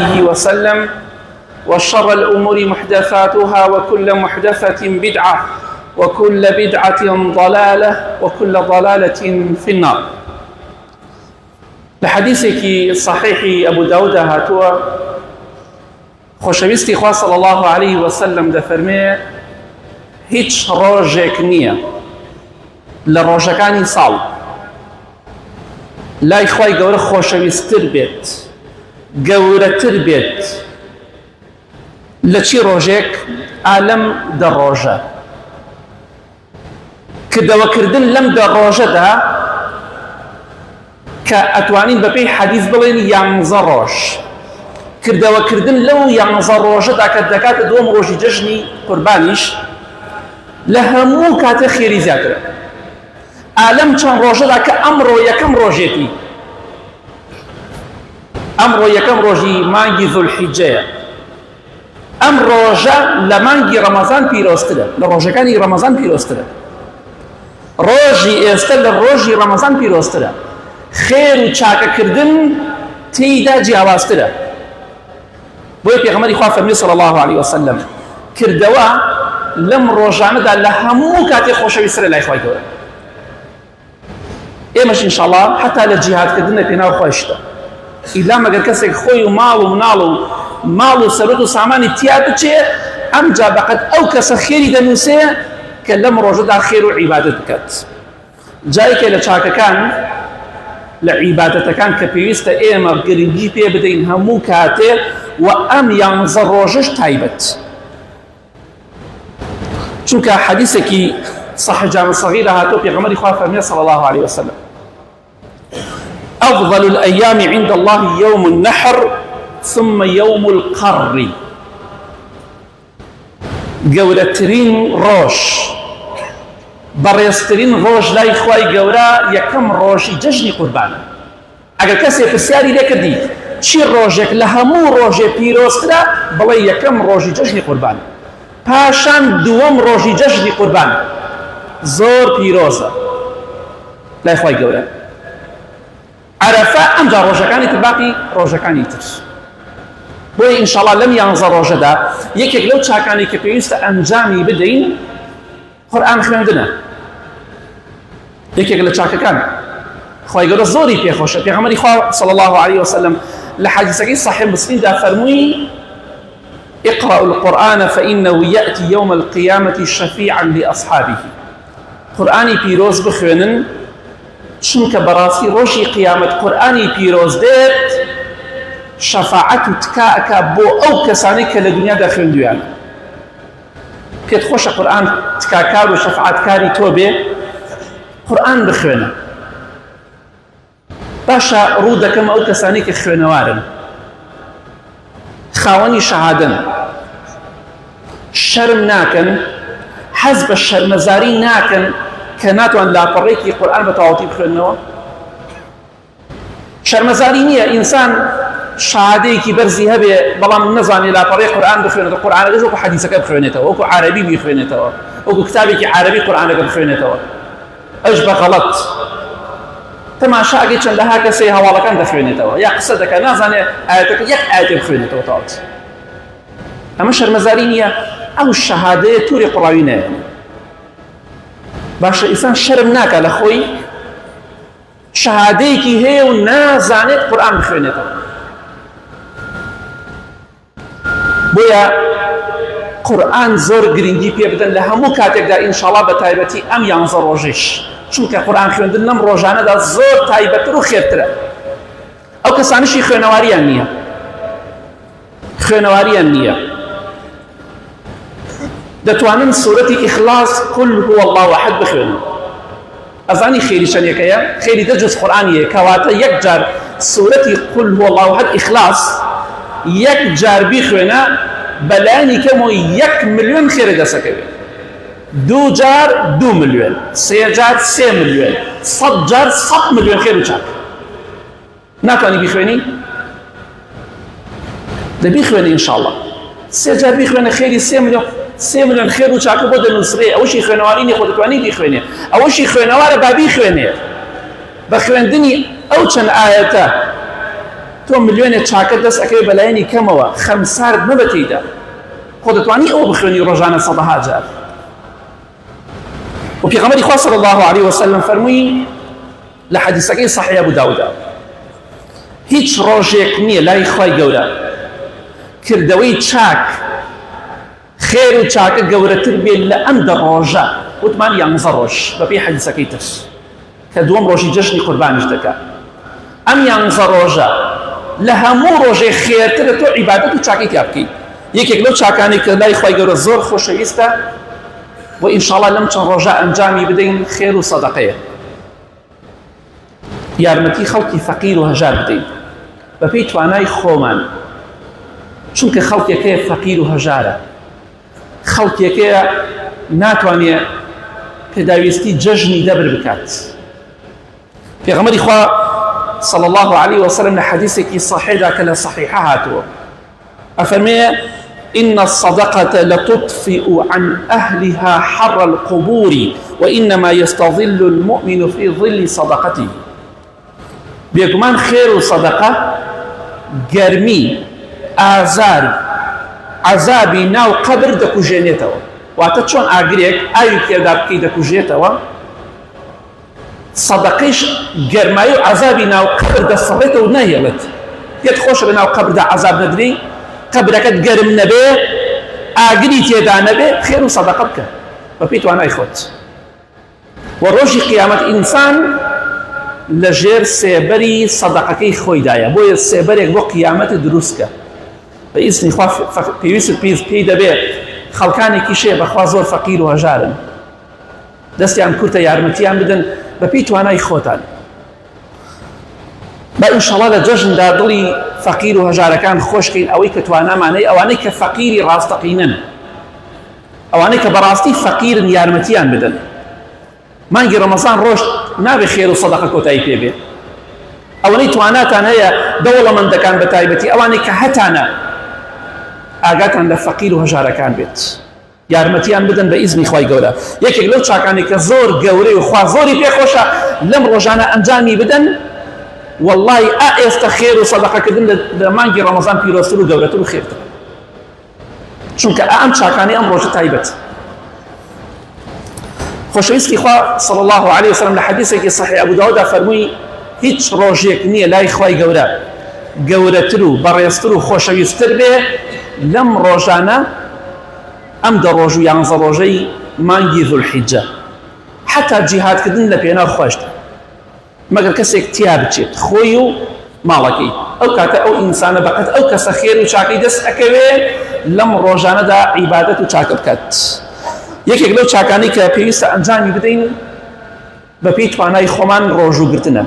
عليه وسلم وشر الأمور محدثاتها وكل محدثة بدعة وكل بدعة ضلالة وكل ضلالة في النار. لحديثك صحيح أبو داود هاتوا خوشويستي خواه صلى الله عليه وسلم ده فرمي هيتش روجك نية لروجكاني صال لا إخوائي قوله خوشويستر بيت گەورەتر بێت لە چی ڕۆژێک ئالەم دە ڕۆژە کردەوەکردن لەم دە ڕۆژەدا کە ئەتوانین بەپێی حەدیث بڵێن 11 ڕۆژ کردەوەکردن لەو 11 ڕۆژەدا کە دەکاتە دووەم ڕۆژی جەژنی قوربانیش لە هەموو کاتە خێری زیاترە. ئالەم چەند ڕۆژەدا کە ئەمڕۆ یەکەم ڕۆژێتی، ئەمڕۆ یەکەم ڕۆژی مانگی زولحیجەیە، ئەم ڕۆژە لە مانگی ڕەمەزان پیرۆسترە، لە ڕۆژەکانی ڕەمەزان پیرۆسترە، ڕۆژی ئێستا لە ڕۆژی ڕەمەزان پیرۆسترە، خێر و چاکەکردن تێیدا جیاوازترە. بۆیە پێغەمبەری خوا فەرمی صلی الله علیه وسلم کردەوە لەم ڕۆژانەدا لە هەموو کاتێک خۆشەویسترە لای خوای گەورە. ئێمەش ئینشاءڵڵا حتا لە جیهادکردنە پێناو خۆشتە ئیلا مەگەر کەسێک خۆی و ماڵ و مناڵ و ماڵ و سەرۆت و سامانی تیا بچێ ئەمجا بەقەت ئەو کەسە خێری دەنووسێ کە لەم ڕۆژەدا خێر و عیبادەت بکات. جایکە لە چاکەکان لە عیبادەتەکان کە پێویستە ئێمە گرنگی پێ بدەین هەموو کاتێ و ئەم 11 ڕۆژەش تایبەت، چونکە حەدیثێکی صحیح جامع صغیرە هاتۆ پێغەمبەری خوا فەرمێ صلی الله عليه وسلم أفضل الأيام عند الله يوم النحر ثم يوم القر. گەورەترین ڕۆژ بەڕێزترین ڕۆژ لای خوای گەورە یەکەم ڕۆژی جەژنی قوربانە. ئەگەر کەسێک پرسیاری لێ کردی چی ڕۆژێک لە هەموو ڕۆژێ پیرۆزترە بڵێ یەکەم ڕۆژی جەژنی قوربانە، پاشان دووەم ڕۆژی جەژنی قوربانە زۆر پیرۆزە لای خوای گەورە. عرفە ئەمجا ڕۆژەکانی تر باقی ڕۆژەکانی تر. بۆیە ئینشاءڵڵا لەم 11 ڕۆژەدا یەکێک لەو چاکانی کە پێویستە ئەنجامی بدەین قورئان خوێندنە. یەکێک لە چاکەکان خوای گەورە زۆری پێخۆشە. پێغەمبەری خوا صلی الله عليه وسلم لە حەدیثەکەی صحیح مسلمدا فەرمووی اقرأوا القرآن فإنه يأتي يوم القيامة شفيعا لأصحابه. قورئانی پیرۆز بخوێنن چونکە بەڕاستی ڕۆژی قیامەت قورئانی پیرۆز دێت شەفاعەت و تکائەکە بۆ ئەو کەسانەی کە لە دنیادا خوێندویانە. پێت خۆشە قورئان تکاکار و شەفاعەتکاری تۆ بێ؟ قورئان بخوێنە. باشە ڕوو دەکەم ئەو کەسانی کە خوێنەوارن، خاوەنی شەهادەن، شەرم ناکەن، حەز بە شەرمەزاری ناکەن کە ناتوان لاپەڕێکی قورئان بە تەواوەتی بخوێننەوە. شەرمەزاری نییە ئینسان شەهادەیەکی بەرزی هەبێ بەڵام نەزانێ لاپەڕێی قورئان بخوێنێتەوە، قورئانەکەش وەکو حەدیثەکە بخوێنێتەوە، وەکو عەرەبی بیخوێنێتەوە، وەکو کتابێکی عەرەبی قورئانەکە بخوێنێتەوە. ئەوش بە غەڵەت. تەماشا ئەگەی چەندەها کەسەی هەواڵەکان دەخوێنێتەوە یا قسە دەکات نازانێ ئاەتەکە یەک ئاەتێ بخوێنێتەوە تەواوەت. ئەمە شەرمەزاری نییە، ئەو شەهادەیە تووری قوڕاوی نایەنێ. باشە ئینسان شەرم ناکە لە خۆی شەهادەیەکی هەیە و نازانێت قورئان بخوێنێتەوە. بۆیە قورئان زۆر گرنگی پێ بدەن لە هەموو کاتێکدا ئینشاءڵڵا بە تایبەتی ئەم 11 ڕۆژەش، چونکە قورئان خوێندن لەم ڕۆژانەدا زۆر تایبەتتر و خێرترە. ئەو کەسانیشی خوێنەواریان نییە، خوێنەواریان نییە دەتوانن سورەتی ئیخلاص قل هو الله احد بخوێنن. ئەزانی خێری چەندێکەیە؟ خێری دە جوز قورئانیە، کەواتە یەک جار سورەتی قل هو الله احد ئیخلاص یەک جار بیخوێنە بەلایانی کەمەوە 1 ملیۆن خێرە دەسەکەوێت، 2 جار 2 ملیۆن، 3 جار 3 ملیۆن، 100 جار 100 ملیۆن خێر و چاک. ناتوانی بیخوێنی؟ دەبیخوێنی ئینشاءڵڵا. 3 جار بیخوێنە خێری 3 ملیۆن 3 ملیۆن خێر و چاکە بۆ دەنووسرێ. ئەوەشی خوێنەواری نیە، خۆ دەتوانی بیخوێنێ. ئەوەشی خوێنەوارە با بیخوێنێ بە خوێندنی ئەو چەند ئاەتە تۆ ملیۆنێک چاکە دەست ئەەکەی بەلایەنی کەمەوە خەمسارت مەبەتیدا خۆ دەتوانی ئەوە بخوێنی ڕۆژانە سەدەها جار. و پێغەمبەری خوا صلی الله عليه وسلم فەرمووی لە حەدیثەکەی صحیح ئەبو داوودە هیچ ڕۆژێک نییە لای خوای گەورە کردەوەی چاک خێر و چاکە گەورەتر بێت لە ئەم دە ڕۆژە وتمان 11 ڕۆژ بەپێی حەدیثەکەی تر کە دووەم ڕۆژی جەژنی قوربانیش دەکات. ئەم 11 ڕۆژە لە هەموو ڕۆژێ خێرترە تۆ عیبادەت و چاکەی تیا بکەیت. یەکێک لەو چاکانی کە لای خوای گەورە زۆر خۆشەویستە و ئینشاءڵڵا لەم چەند ڕۆژە ئەنجامی بدەین خێر و سەدەقەیە. یارمەتی خەڵکی فەقیر و هەژار بدەین بەپێی توانای خۆمان، چونکە خەڵکێکەیە فەقیر و هەژارە، خەڵکێکەیە ناتوانێت پێداویستی جەژنی دەبر بکات. پێغەمبەری خوا صلى الله عليه وسلم لحديثك صحيحة كلا صحيحة هاتوا أفرمي إن الصدقة لتطفئ عن أهلها حر القبور وإنما يستظل المؤمن في ظل صدقته. بيكمان خير صدقة جرمي آزار عذابي ناو قبر دكو جينيتوا واتشون أجريك أيو كذا بكي دكو جيتوا صدقيش گرمایی و عذابی ناو قبر دا صبیت و نهیلت یاد خوش بناو قبر دا عذاب ندری قبرکت گرم نبی آگری تیدا نبی خیر و صدقه بکن و پیتو آنای خود و روشی قیامت انسان لجیر سیبری صدقه کی خوی دایا بوی سیبری بو قیامت دروست که و ایسنی خواه پیویست پیدا بی خلقانی کشه بخوا زور فقیر و هجارن دستیان کورتا یارمتیان بدن بەپێی توانای خۆتان بە ئینشەڵڵا لە جەژندا دڵی فەقیر و هەژارەکان خۆشکەین ئەوەی کە توانامانەی ئەوانەی کە فەقیری ڕاستەقینن ئەوانەی کە بەڕاستی فەقیرن یارمەتیان بدەن. مانگی ڕەمەزان ڕۆژ نابێ خێر و سەدەقە کۆتایی پێبێ ئەوانەی تواناتان هەیە دەوڵەمەندەکان بە تایبەتی ئەوانەی کە هەتانە ئاگاتان لە فەقیر و هەژارەکان بێت یارمەتیان بدەن بە ئیزنی خوای گەورە. یەکێک لەو چاکانی کە زۆر گەورەی و خوا زۆری پێخۆشە لەم ڕۆژانە ئەنجامی بدەن وەڵڵی ئێستا خێر و سەدەقەکردن لە مانگی ڕەمەزان پیرۆزتر و گەورەتر و خێرتر چونکە ئەم چاکانی ئەم ڕۆژە تایبەت. خۆشەویستی خوا صلی الله عليه وسلم لە حەدیثێکی صحیح ئەبو داوودە فەرمووی هیچ ڕۆژێک نییە لای خوای گەورە گەورەتر و بەڕێزتر و خۆشەویستتر بێ لەم ڕۆژانە ئەم دە ڕۆژ و 11 ڕۆژەی مانگی ذوالحیجە حتا جیهادکردن لە پێناو خۆشتە مەگەر کەسێک تیا بچێت خۆی و ماڵەکەی ئەو کاتە ئەو ئینسانە بەقەت ئەو کەسە خێر و چاکەی دەست ئەکەوێ لەم ڕۆژانەدا عیبادەت و چاکە بکات. یەکێک لەو چاکانی کە پێویستە ئەنجامی بدەین بەپێی توانای خۆمان ڕۆژوگرتنە.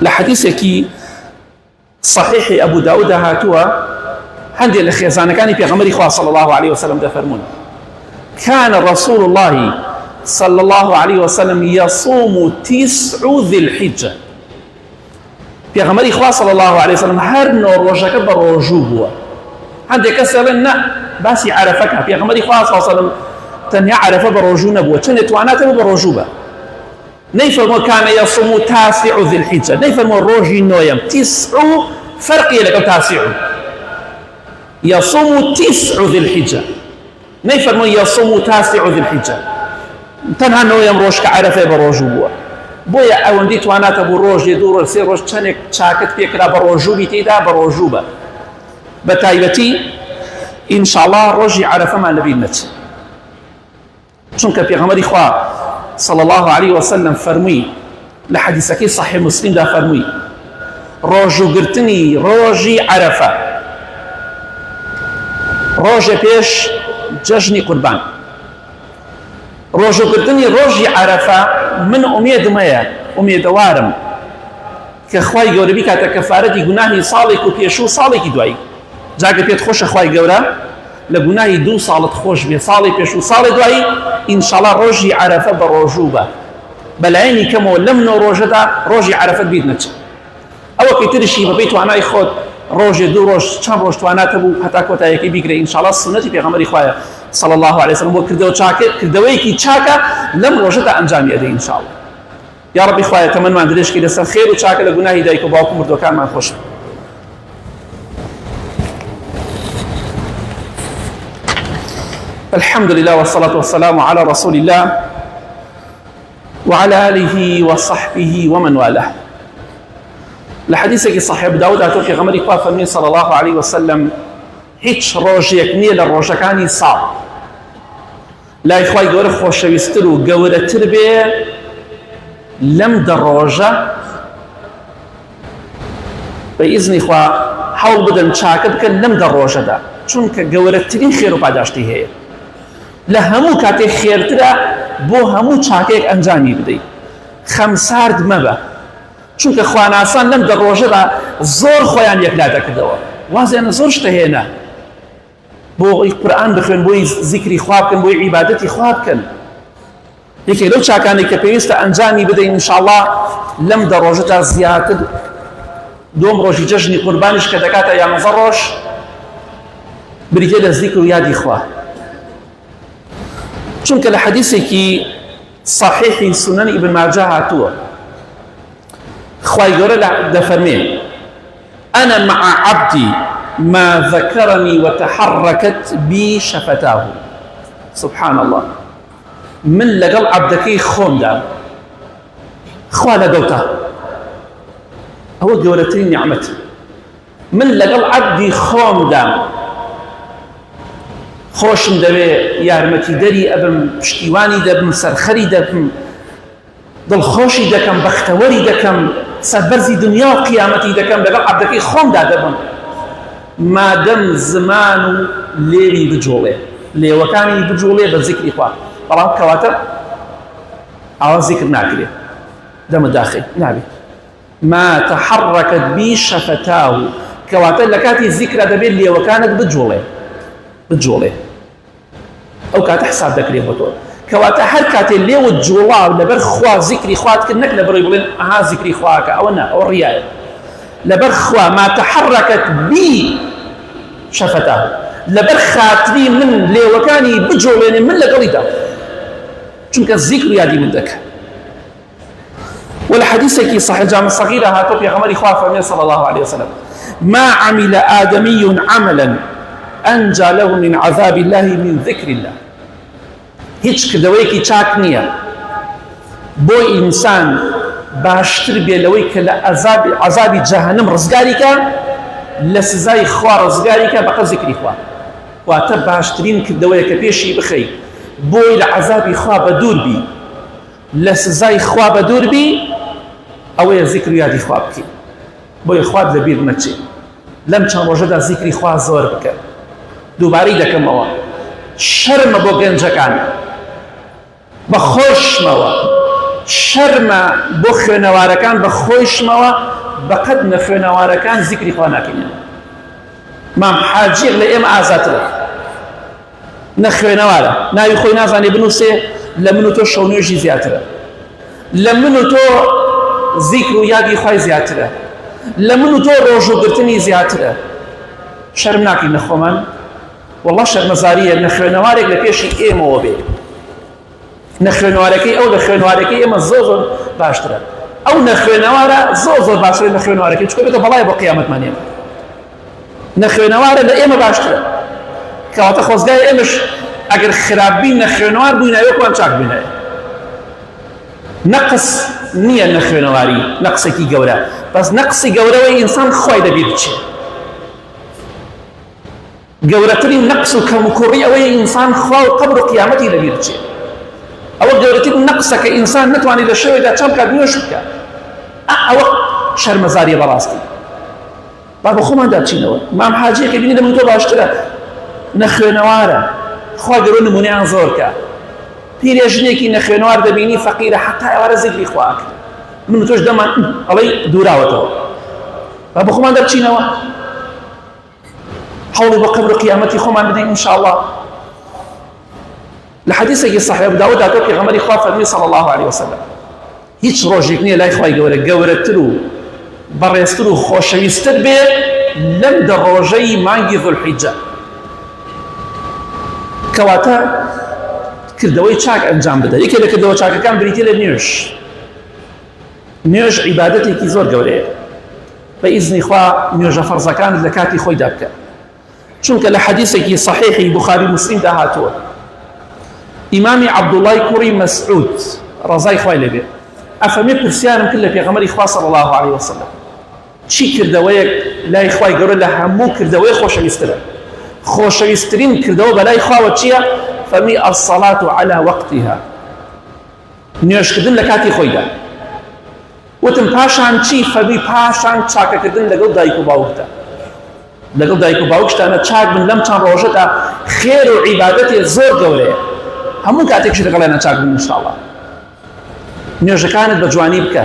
لە حەدیثێکی صحیحی ئەبو داوودە هاتووە هەندێک لە خێزانەکانی پێغەمبەری خوا صلی الله عليه وسلم دەفەرمون كان رسول الله صلى الله عليه وسلم يصوم 9 ذي الحجة. پێغەمبەری خوا صلی الله عليه وسلم هەر نۆ ڕۆژەکە بە ڕۆژوو بووە. هەندێک کەس دەڵێن نا باسی عەرەفەکە پێغەمبەری خوا صلی الله عليه وسلم تەنیا عەرەفە بە ڕۆژوو نەبووە چەندێ تواناتە بە ڕۆژوو بە نەیفەرمووە كان يصوم 9 ذي الحجة نەیفەرمووە ڕۆژی نۆیەم 9 فەرقیە لەگەڵ 9 يصوم 9 ذي الحجة نيفرمو يصوم 9 ذي الحجة تنها نويم روش كعرفة بروجو بوا بويا اوندي توانات ابو روج يدور سي روج تشنك شاكت بيكرا بروجو بيتيدا بروجو با بتايبتي ان شاء الله روجي عرفة ما نبي نت چونك پیغمبر اخوا صلى الله عليه وسلم فرمي لحديثك صحيح مسلم دا فرمي روجو قرتني روجي عرفة ڕۆژە پێش جەژنی قوربان ڕۆژوگرتنی ڕۆژی عەرەفە من ئومێدمەیە ئومێدەوارم کە خوای گەورە بیکاتە کەفارەتی گوناهی ساڵێک و پێشوو ساڵێکی دوایی جاکە پێت خۆشە خوای گەورە لە گوناهی 2 ساڵت خۆش بێ ساڵی پێشوو ساڵی دوایی ئینشاڵڵا ڕۆژی عەرەفە بە ڕۆژوو بە بەلایەنی کەمەوە لەم نۆ ڕۆژەدا ڕۆژی عەرەفەت بیت نەچێت ئەوە کەی ترشی بەپێی توانای خۆت ڕۆژێ 2 ڕۆژ چەند ڕۆژ تواناتە بوو هەتا کۆتاییەکەی بیگرێ ئینشاڵڵا سنەتی پێغەمبەری خوایە صلی الله عليه وسلم بۆ کردەوەیەکی چاکە لەم ڕۆژەدا ئەنجامی ئەدەی ئینشاڵڵا یا ربی خوایە تەمەنمان درێژکەی لەسەر خێر و چاکە لە گوناهی دایک و باوک و مردوەکانمان خۆش. الحمد لله والصلاة والسلام على رسول الله وعلى آله وصحبه ومن والاه. لحديثك صحيح داود أتوقع غمري قافة من صلى الله عليه وسلم هیچ ڕۆژێک نییە لە ڕۆژەکانی ساڵ لای خوای گەورە خۆشەویستتر و گەورەتر بێ لەم دە ڕۆژە بە ئیزنی خوا هەوڵ بدەن چاکە بکەن لەم دە ڕۆژەدا، چونکە گەورەترین خێر و پاداشتی هەیە. لە هەموو کاتێک خێرترە بۆ هەموو چاکێک ئەنجامی بدەیت. خەمسارد مەبە، چونکە خواناسان لەم دە ڕۆژەدا زۆر خۆیان یەکلا دەکردەوە، وازیانە زۆر شتە هێنا بۆ قورئان بخوێن، بۆی زیکری خوا بکەن، بۆی عیبادەتی خوا بکەن. یەکێک لەو چاکانی کە پێویستە ئەنجامی بدەین ئینشاءڵڵا لەم دە ڕۆژەدا زیاتر. دوم ڕۆژی جەژنی قوربانیش کە دەکاتە یانزە ڕۆژ بریتێ لە زیکر و یادی خوا، چونکە لە حەدیثێکی صحیحی سنەنی ئیبن ماجە هاتووە خوای گەورە دەفەرمێ أنا مع عبدي ما ذكرني وتحركت بي شفتاه. سبحان الله. من لقل عبدكي خون دام خوا لقوتا هو قولتين نعمته. من لقل عبدي خون دام خوشم دەوێ یارمەتی دەری ئەبم، پشتیوانی دەبم، سەرخەری دەبم، دڵخۆشی دەکەم، بەختەوەری دەکەم، سەربەرزی دنیا و قیامەتی دەکەم، لەگەڵ عەبدەکەی خۆمدا دەبم مادەم زمان و لێوی بجوڵێ، لێوەکانی بجوڵێ بە زیکری خوا. بەڵام کەواتە ئاوا زیکر ناکرێ دەمە داخل نابێ. ما تحركت بی شەفتاه، کەواتە لە کاتی زیکرا دەبێت لێوەکانت بجوڵێ، ئەو کاتە حساب دەکرێت بۆ تۆ. کەواتە هەر کاتێ لێوت جوڵاو لەبەر خوا زیکری خوات کرد، نەک لەبەرەوەی بڵێن ئەها زیکری خواکە، ئەوە نا، ئەوە ڕیایە. لەبەر خوا ما تحركت بی شەفتاه، لەبەر خاتری من لێوەکانی بجوڵێنێ من لەگەڵیدا، چونکە زیکر و یادی من دەکە. والحديث صحيح الجامع الصغيرة هاتوا في غمر خواه صلى الله عليه وسلم ما عمل آدمي عملا أنجى له من عذاب الله من ذكر الله. هیچ کردەوەیەکی چاک نییە بۆی ئینسان باشتر بێ لەوەی کە لە عەزابی جەهەنەم ڕزگاریکە، لە سزای خوا ڕزگاریکە بەقە زیکری خوا. واتە باشترین کردەوەیە کە پێشی بخەی بۆی لە عەزابی خوا بە دوور بی، لە سزای خوا بە دوور بی، ئەوەیە زیکر و یادی خوا بکەی، بۆی خوات لەبیر نەچێ. لەم چەند ڕۆژەدا زیکری خوا زۆر بکە. دووبارەی دەکەمەوە، شەرمە بۆ گەنجەکان بە خۆشمەوە، شەرمە بۆ خوێنەوارەکان بە خۆشمەوە، بەقەد نە خوێنەوارەکان زیکری خوا ناکەین. مام حاجیەک لە ئێمە ئازاترە، نە خوێنەوارە، ناوی خۆی نازانێ بنووسێ، لە من و تۆ شەونێژی زیاترە، لە من و تۆ زیکر و یادی خوای زیاترە، لە من و تۆ ڕۆژوگرتنی زیاترە. شەرم ناکەین لە خۆمان. والله شەرمەزاریە نەخوێنەوارێک لە پێشی ئێمەوە بێ، نەخوێنەوارەکەی ئەو لە خوێنەوارەکەی ئێمە زۆر باشترە. ئەو نەخوێنەوارە زۆر باشترە نەخوێنەوارەکەی، چکە بێتە بەڵای بۆ قیامەتمان ئێمە. نەخوێنەوارە لە ئێمە باشترە، کەواتە خۆزگای ئێمەش ئەگەر خراپبین نەخوێنەوار بووینایە وەکوان چاک بینایە. نەقس نییە نەخوێنەواری، نەقسێکی گەورە، بەس نەقسی گەورەوەی ئینسان خۆی دەبیر بچێ. گەورەترین نەقس و کەم و کوڕی ئەوەیە ئینسان خوا و قەبر و قیامەتی لەبیر بچێ. ئەوە گەورەترین نەقسە کە ئینسان نەتوانێت لە شەوێدا چەند کات نوێژ بکات. ئەوە شەرمەزاریە بەڕاستی. با بە خۆماندا بچینەوە. مام حاجیەکە بینی لە من تۆ باشترە، نەخوێنەوارە، خوا گەورە نمونەیان زۆر کە. پیرێژنێکی نەخوێنەوار دەبینی فەقیرە، حەتا ئێوارە زیکری خوا کرد، من و تۆش دەمان ئەڵەی دووراوەتەوە. با بە خۆماندا بچینەوە، حوڵی بۆ قەبر و قیامەتی خۆمان بدەین ئینشاءڵڵا. لە حەدیثێکی صحیح ئەبو داود هاتووە پێغەمبەری خوا فەرمی صلی الله علیه وسلم هیچ ڕۆژێک نییە لای خوای گەورە گەورەتر و بەڕێزتر و خۆشەویستتر بێ لەم دە ڕۆژەی مانگی ذوالحیجە. کەواتە کردەوەی چاک ئەنجام بدە. یەکێک لە کردەوە چاکەکان بریتێ لە نوێژ. نوێژ عیبادەتێکی زۆر گەورەیە بە ئیزنی خوا نوێژە فەرزەکانت لە کاتی خۆیدا بکە چونکە لە حەدیثێکی صحیحی بوخاری مسلمدا هاتووە ئیمامی عەبدوڵڵای کوڕی مەسعود ڕەزای خوای لێبێ ئەفەرمێ پرسیارم کرد لە پێغەمبەری خوا صلی الله علیه وسلم چی کردەوەیەک لای خوای گەورە لە هەموو کردەوەی خۆشەویستترە خۆشەویستترین کردەوە بەلای خواوە چییە فەرمی الصلاة على وقتها نوێژکردن لە کاتی خۆیدا وتم پاشان چی فەرمی پاشان چاکەکردن لەگەڵ دایک و باوکتە لەگەڵ دایک و باوکتانە چاک بن لەم چەند ڕۆژەدا خێر و عیبادەتێ زۆر گەورەیە هەموو کاتێکشی لەگەڵیانە چاک بن ئینشاءالله نوێژەکانت بە جوانی بکە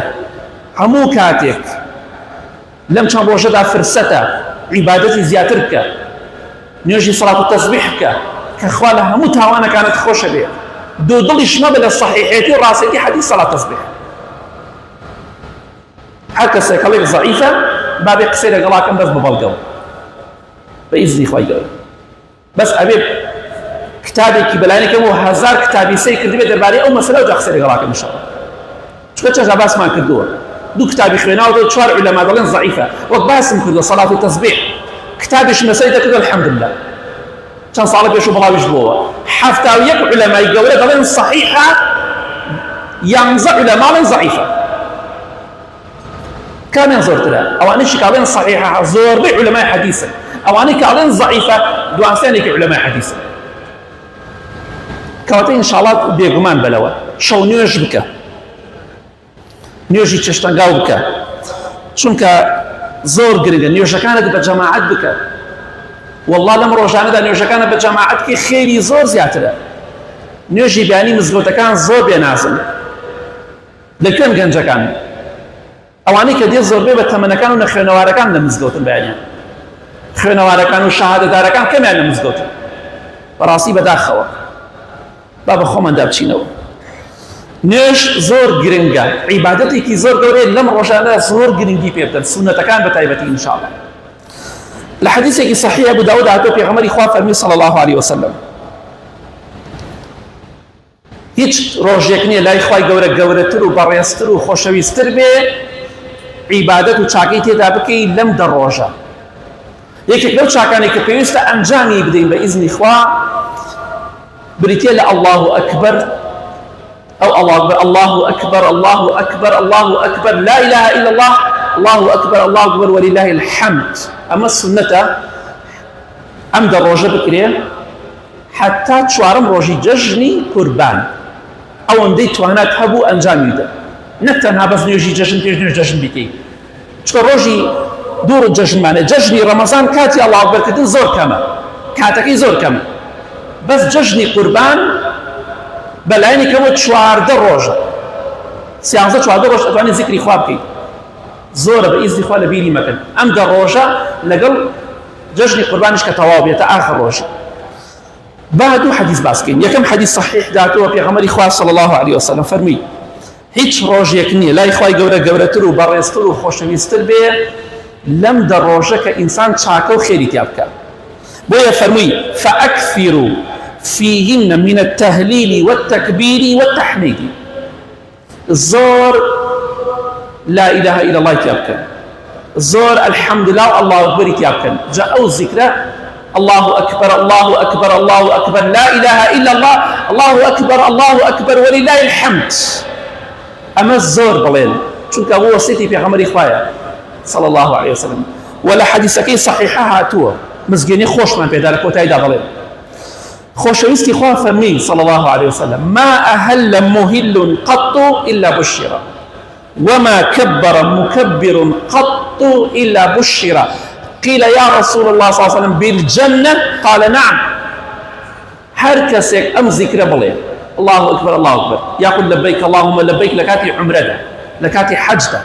هەموو کاتێک لەم چەند ڕۆژەدا فرسەتە عیبادەتی زیاتر بکە نوێژی سەڵات و تەسبیح بکە کە خوا لە هەموو تاوانەکانت خۆشە بێ دوو دڵیش مەبە لە صحیحێتی و ڕاستێتی حەدیث سەڵات تەسبیح هەر کەسێک هەڵێک ضەعیفە با بێ قسەی لەگەڵاکەم بەس بەبەڵگەوە بە ئیزنی خوای گەورە بەس ئەبێ کتابێکی بەلایەنێکم و هەزار کتابی سەیر کردبێ دەربارەی ئەو مەسەلە و جا قسەی لەگەڵاکەم ئینشاءالله چونکە چەژا باسمان کردووە دوو کتابی خوێناوە چوار عولەما دەڵێن ضەعیفە وەک باسم کردووە سەڵات و تەسبیح کتابیش مەسەی دەکردو الحەمدولله چەند ساڵە پێش و بڵاویش بووەوە حەفتا و یەک عولەمای گەورە دەڵێن صحیحە یانزە عولەماڵێن ضەعیفە كان زۆرترە ئەوانەیشی کاڵێن صحیحە زۆربەی عولەمای حەدیثن ئەوانەی کاڵێن ضەعیفە دوانسیانێکی عولەمای حەدیثن کەواتە ئینشاءالله بێگومان بەلەوە شەو نوێژ بکە نوێژی چێشتەنگاو بکە چونکە زۆر گرنگە نوێژەکانت بە جەماعەت بکە والله لەم ڕۆژانەدا نوێژەکانت بە جەماعەتکی خێری زۆر زیاترە نوێژی بیانی مزگەوتەکان زۆر بێنازن لەکوێن گەنجەکان ئەوانەی کە دێ زۆربەی بە تەمەنەکان و نە خوێنەوارەکان لە مزگەوتن بەیانیان خوێنەوارەکان و شەهادەدارەکان کەمیان لە مزگەوتن بەڕاستی بەداخەوە با بە خۆماندا بچینەوە نوێژ زۆر گرنگە عیبادەتێکی زۆر گەورەیە لەم ڕۆژانەدا زۆر گرنگی پێ بدەن سونەتەکان بە تایبەتی ئینشاءالله لە حەدیثێکی صحیح ئەبو داود هاتووە پێغەمبەری خوا فەرمی صلی الله علیه وسلم هیچ ڕۆژێک نییە لای خوای گەورە گەورەتر و بەڕێزتر و خۆشەویستتر بێ عیبادەت و چاکەی تێدا بکەی لەم دە ڕۆژە یەکێک لەو چاکانی کە پێویستە ئەنجامی بدەین بە ئیزنی خوا بریتێ لە الله ئەکبەر أو الله أكبر الله أكبر الله أكبر لا إله إلا الله الله أكبر الله أكبر ولله الحمد أما السنة أمد الروجة بكريه حتى تشوارم روجي ججني قربان أو أمدي توانات هبو أنجام يدا نتنها بس نيوجي ججن بيش نيوجي ججن بكي شكرا روجي دور الججن معنى ججني رمضان كاتي الله أكبر كتن زور كما كاتكي زور كما بس ججني قربان بەلایەنی کەمەوە چواردە ڕۆژە سیانزە چواردە ڕۆژ ئەتوانێت زیکری خوا بکەیت زۆرە بە ئیزنی خوا لەبیری مەکەن ئەم دە ڕۆژە لەگەڵ جەژنی قوربانیش کە تەواو بێتە ئاخر ڕۆژی با دوو حەدیث باسکەین یەکەم حەدیث صحیح داتووە پێغەمبەری خوا صلی الله علیه وسلم فەرمی هیچ ڕۆژێک نییە لای خوای گەورە گەورەتر و بەڕێزتر و خۆشەویستتر بێ لەم دە ڕۆژە کە ئینسان چاکە و خێری تیا بکە بۆیە فەرمووی فەئەکثیروا فيهن من التهليل والتكبير والتحميد زور لا إله إلا الله تيابكن زور الحمد لله الله أكبر تيابكن جاء الذكر الله أكبر الله أكبر الله أكبر لا إله إلا الله الله أكبر الله أكبر ولله الحمد أما الزور بلين شو هو سيتي في عمر إخوائي صلى الله عليه وسلم ولا حديثك صحيحة هاتوه مزجيني خوش من بيدارك وتايدا بلين خوشويستي خوا فرمي صلى الله عليه وسلم ما أهل مهل قط إلا بشر وما كبر مكبر قط إلا بشر قيل يا رسول الله صلى الله عليه وسلم بالجنة قال نعم هركسك أم ذكر بلي الله أكبر الله أكبر يقول لبيك اللهم لبيك لكاتي عمرته لكاتي حجته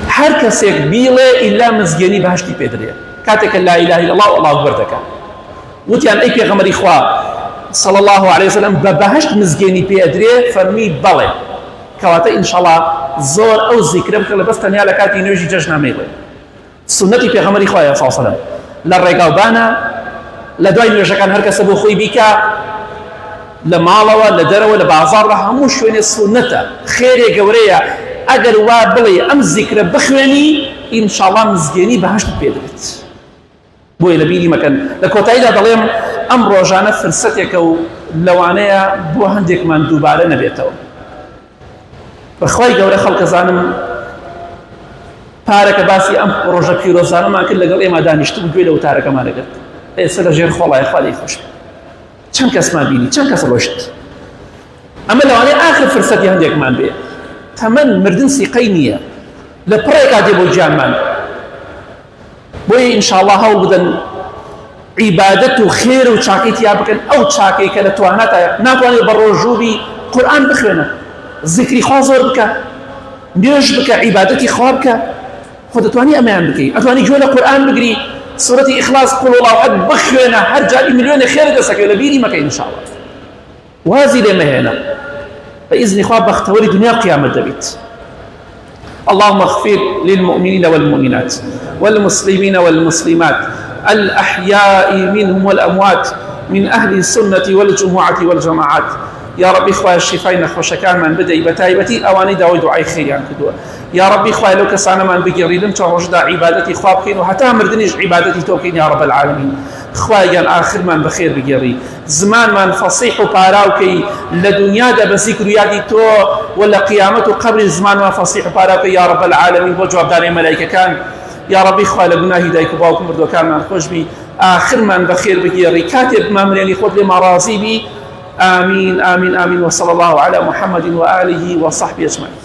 هركسك بيلي إلا مزجني بهشتي بيدري كاتك لا إله إلا الله والله أكبر تكا وتيان أي پێغەمبەری خوا صلى الله عليه وسلم ببهشت مزگەێنی پێدرێ فەرمی بەڵێ کەواتە ئینشاءالله زۆر ئەو زیکرە بکە لە بەس تەنیا لە کاتی نوێژی جەژن نامێڵێ سنەتی پێغەمبەری خوایە صلی الله عليه وسلم لە ڕێگاوبانە لە دوای نوێژەکان هەر کەسە بۆ خۆی بیکە لە ماڵەوە لە دەرەوە لە بازاڕە هەموو شوێنێ سونەتە خێرێ گەورەیە ئەگەر وا بڵێ ئەم زیکرە بخوێنی ئینشاڵڵا مزگەێنی بەهەشت پێدرێت بۆیە لە بیری مەکەن لە کۆتاییدا دەڵێم ئەم ڕۆژانە فرسەتێکە و لەوانەیە بۆ هەندێکمان دووبارە نەبێتەوە بەخوای گەورە خەڵکەزانم پارەکە باسی ئەم ڕۆژە پیرۆزانەمان کرد لەگەڵ ئێمە دانیشتم گوێ لە وتارەکەمانەگرت ئێستا لە ژێر خۆڵای خاڵی خۆش چەند کەسمان بینی چەند کەس ڕۆشت ئەمە لەوانەیە ئاخر فرسەتی هەندێکمان بێ تەمەن مردن سیقەی نییە لە پڕێکا دێ بۆ گیانمان بۆیە ئینشاءڵڵا هەوڵ بدەن عیبادەت و خێر و چاکەی تیا بکەن ئەو چاکەی کە لە تواناتە ناتوانێت بە ڕۆژووبی قورئان بخوێنە زیکری خوا زۆر بکە نوێژ بکە عیبادەتی خوا بکە خۆ دەتوانی ئەمەیان بکەی ئەتوانی گوێ لە قورئان بگری سورەتی ئیخلاص قول الله ئەحد بخوێنە هەر جاری ملیۆنێ خێرە دەسەکەوێت لە بیری مەکەی ئینشاءڵڵا وازی لێ مەهێنە بإذن خوا بەختەوەری دنیا قیامەت دەبیت اللهم اغفر للمؤمنين والمؤمنات والمسلمين والمسلمات الأحياء منهم والأموات من أهل السنة والجماعة والجماعات يا ربي خواه الشفاء نخوش كان من بدأي بتايبتي أواني داوي دعاي خيريان كدوه يا ربي خواه لو كسانا من بقري لم ترجد عبادتي خواه بكين وحتى مردنيش عبادتي توكين يا رب العالمين خواه يان آخر من بخير بقري زمان من فصيح وباراوكي لدنيا دا بسيكر يادي تو ولا قيامة قبر زمان من فصيح وباراوكي يا رب العالمين وجواب داري ملايكة كان يا ربي خواه لقناهي دايك وباوكم بردو كان من خوش بي آخر من بخير بقري كاتب ما من يعني خود لما راضي بي آمين آمين آمين وصلى الله على محمد وآله وصحبه أجمعين